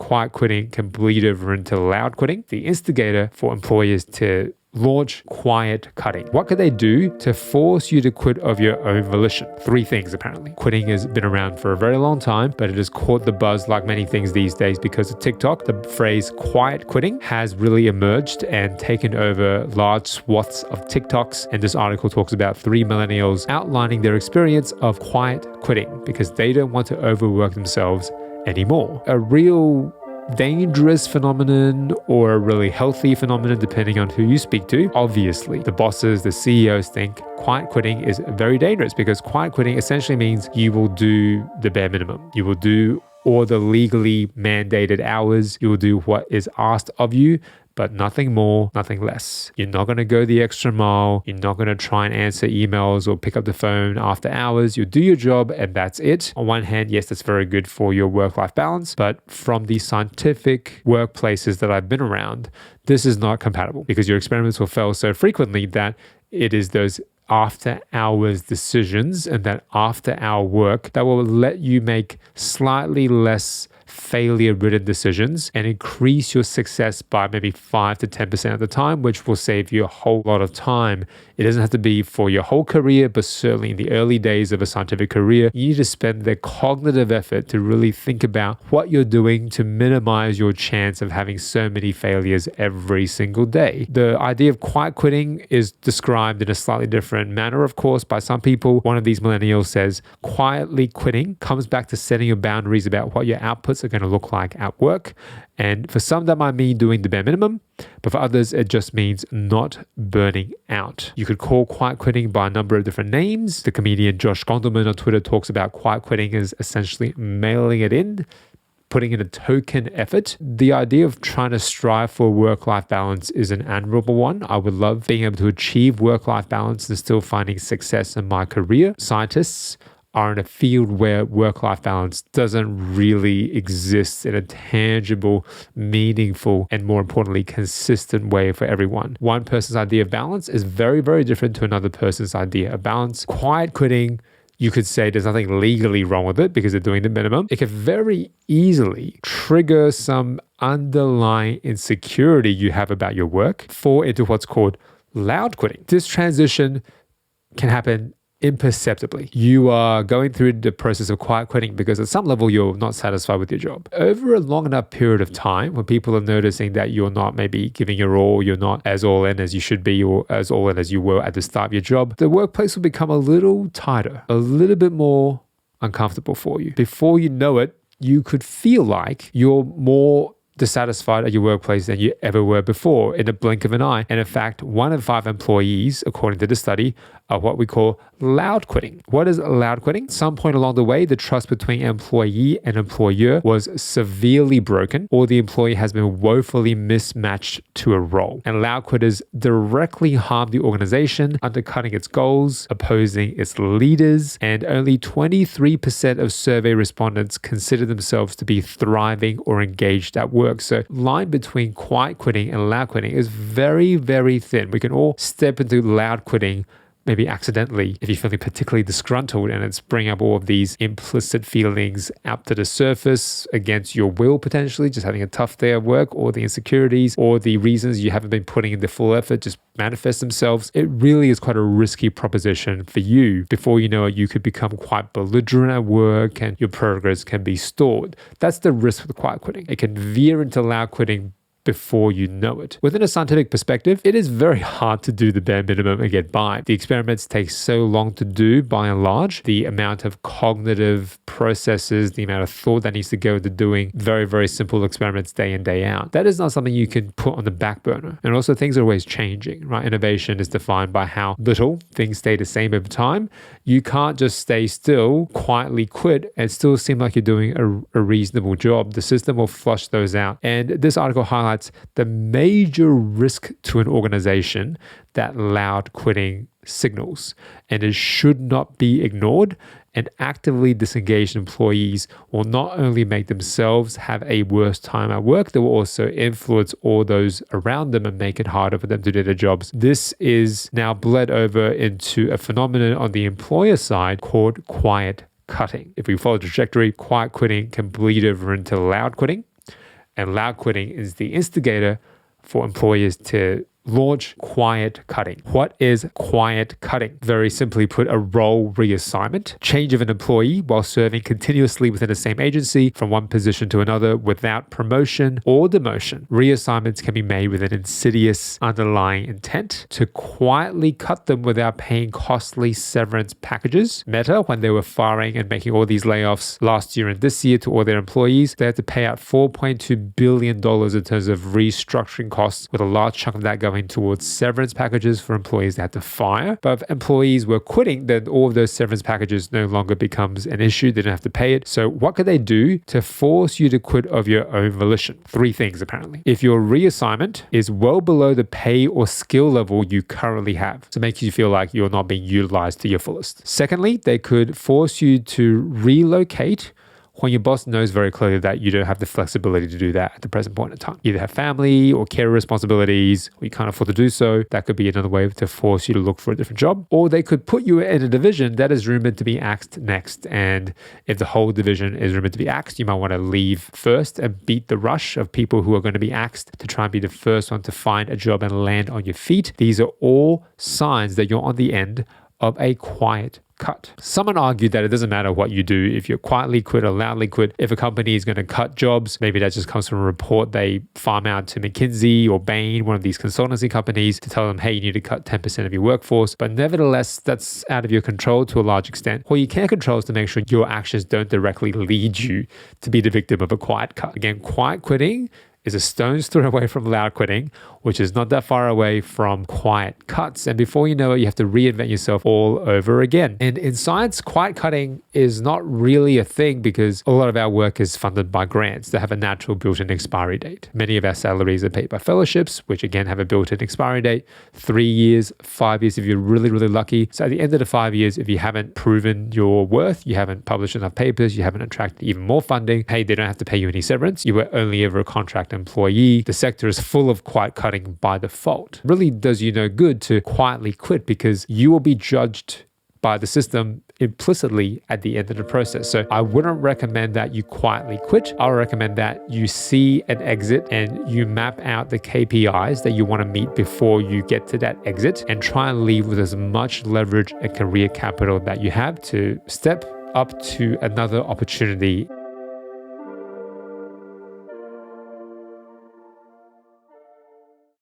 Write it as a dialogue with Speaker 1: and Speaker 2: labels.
Speaker 1: quiet quitting can bleed over into loud quitting. The instigator for employers to launch quiet cutting. What could they do to force you to quit of your own volition? 3 things apparently. Quitting has been around for a very long time, but it has caught the buzz like many things these days because of TikTok. The phrase quiet quitting has really emerged and taken over large swaths of TikToks. And this article talks about 3 millennials outlining their experience of quiet quitting because they don't want to overwork themselves anymore. A real dangerous phenomenon or a really healthy phenomenon depending on who you speak to. Obviously, the bosses, the CEOs think quiet quitting is very dangerous because quiet quitting essentially means you will do the bare minimum. You will do all the legally mandated hours. You will do what is asked of you, but nothing more, nothing less. You're not going to go the extra mile. You're not going to try and answer emails or pick up the phone after hours. You'll do your job and that's it. On one hand, yes, that's very good for your work-life balance, but from the scientific workplaces that I've been around, this is not compatible because your experiments will fail so frequently that it is those after hours decisions and that after hour work that will let you make slightly less failure-ridden decisions and increase your success by maybe 5 to 10% of the time, which will save you a whole lot of time. It doesn't have to be for your whole career, but certainly in the early days of a scientific career, you need to spend the cognitive effort to really think about what you're doing to minimize your chance of having so many failures every single day. The idea of quiet quitting is described in a slightly different manner, of course, by some people. One of these millennials says, quietly quitting comes back to setting your boundaries about what your outputs are going to look like at work. And for some, that might mean doing the bare minimum, but for others, it just means not burning out. You could call quiet quitting by a number of different names. The comedian Josh Gondelman on Twitter talks about quiet quitting as essentially mailing it in, putting in a token effort. The idea of trying to strive for work-life balance is an admirable one. I would love being able to achieve work-life balance and still finding success in my career. Scientists are in a field where work-life balance doesn't really exist in a tangible, meaningful, and more importantly, consistent way for everyone. One person's idea of balance is very, very different to another person's idea of balance. Quiet quitting, you could say there's nothing legally wrong with it because they're doing the minimum. It can very easily trigger some underlying insecurity you have about your work, fall into what's called loud quitting. This transition can happen imperceptibly. You are going through the process of quiet quitting because at some level you're not satisfied with your job. Over a long enough period of time, when people are noticing that you're not maybe giving your all, you're not as all in as you should be or as all in as you were at the start of your job, the workplace will become a little tighter, a little bit more uncomfortable for you. Before you know it, you could feel like you're more dissatisfied at your workplace than you ever were before in a blink of an eye. And in fact, 1 in 5 employees, according to the study, are what we call loud quitting. What is loud quitting? At some point along the way, the trust between employee and employer was severely broken, or the employee has been woefully mismatched to a role. And loud quitters directly harm the organization, undercutting its goals, opposing its leaders, and only 23% of survey respondents consider themselves to be thriving or engaged at work. So line between quiet quitting and loud quitting is very, very thin. We can all step into loud quitting maybe accidentally if you're feeling particularly disgruntled and it's bringing up all of these implicit feelings up to the surface against your will, potentially just having a tough day at work, or the insecurities or the reasons you haven't been putting in the full effort just manifest themselves. It really is quite a risky proposition for you. Before you know it, you could become quite belligerent at work and your progress can be stalled. That's the risk with quiet quitting. It can veer into loud quitting before you know it. Within a scientific perspective, it is very hard to do the bare minimum and get by. The experiments take so long to do by and large. The amount of cognitive processes, the amount of thought that needs to go into doing very, very simple experiments day in, day out. That is not something you can put on the back burner. And also things are always changing, right? Innovation is defined by how little things stay the same over time. You can't just stay still, quietly quit, and still seem like you're doing a reasonable job. The system will flush those out. And this article highlights the major risk to an organization that loud quitting signals, and it should not be ignored. And actively disengaged employees will not only make themselves have a worse time at work, they will also influence all those around them and make it harder for them to do their jobs. This is now bled over into a phenomenon on the employer side called quiet cutting. If we follow the trajectory, quiet quitting can bleed over into loud quitting. And loud quitting is the instigator for employers to launch quiet cutting. What is quiet cutting? Very simply put, a role reassignment, change of an employee while serving continuously within the same agency from one position to another without promotion or demotion. Reassignments can be made with an insidious underlying intent to quietly cut them without paying costly severance packages. Meta, when they were firing and making all these layoffs last year and this year to all their employees, they had to pay out $4.2 billion in terms of restructuring costs, with a large chunk of that going towards severance packages for employees they had to fire. But if employees were quitting, then all of those severance packages no longer becomes an issue. They don't have to pay it. So what could they do to force you to quit of your own volition? 3 things apparently. If your reassignment is well below the pay or skill level you currently have, so it makes you feel like you're not being utilized to your fullest. Secondly, they could force you to relocate when your boss knows very clearly that you don't have the flexibility to do that at the present point in time. You either have family or care responsibilities, or you can't afford to do so. That could be another way to force you to look for a different job. Or they could put you in a division that is rumored to be axed next. And if the whole division is rumored to be axed, you might want to leave first and beat the rush of people who are going to be axed to try and be the first one to find a job and land on your feet. These are all signs that you're on the end of a quiet cut. Someone argued that it doesn't matter what you do, if you quietly quit or loudly quit. If a company is going to cut jobs, maybe that just comes from a report they farm out to McKinsey or Bain, one of these consultancy companies, to tell them, hey, you need to cut 10% of your workforce. But nevertheless, that's out of your control to a large extent. What you can control is to make sure your actions don't directly lead you to be the victim of a quiet cut. Again, quiet quitting is a stone's throw away from loud quitting, which is not that far away from quiet cuts. And before you know it, you have to reinvent yourself all over again. And in science, quiet cutting is not really a thing because a lot of our work is funded by grants that have a natural built-in expiry date. Many of our salaries are paid by fellowships, which again have a built-in expiry date, 3 years, 5 years if you're really, really lucky. So at the end of the 5 years, if you haven't proven your worth, you haven't published enough papers, you haven't attracted even more funding, hey, they don't have to pay you any severance. You were only ever a contract employee. The sector is full of quiet cutting by default. It really does you no good to quietly quit because you will be judged by the system implicitly at the end of the process. So I wouldn't recommend that you quietly quit. I would recommend that you see an exit and you map out the KPIs that you want to meet before you get to that exit and try and leave with as much leverage and career capital that you have to step up to another opportunity.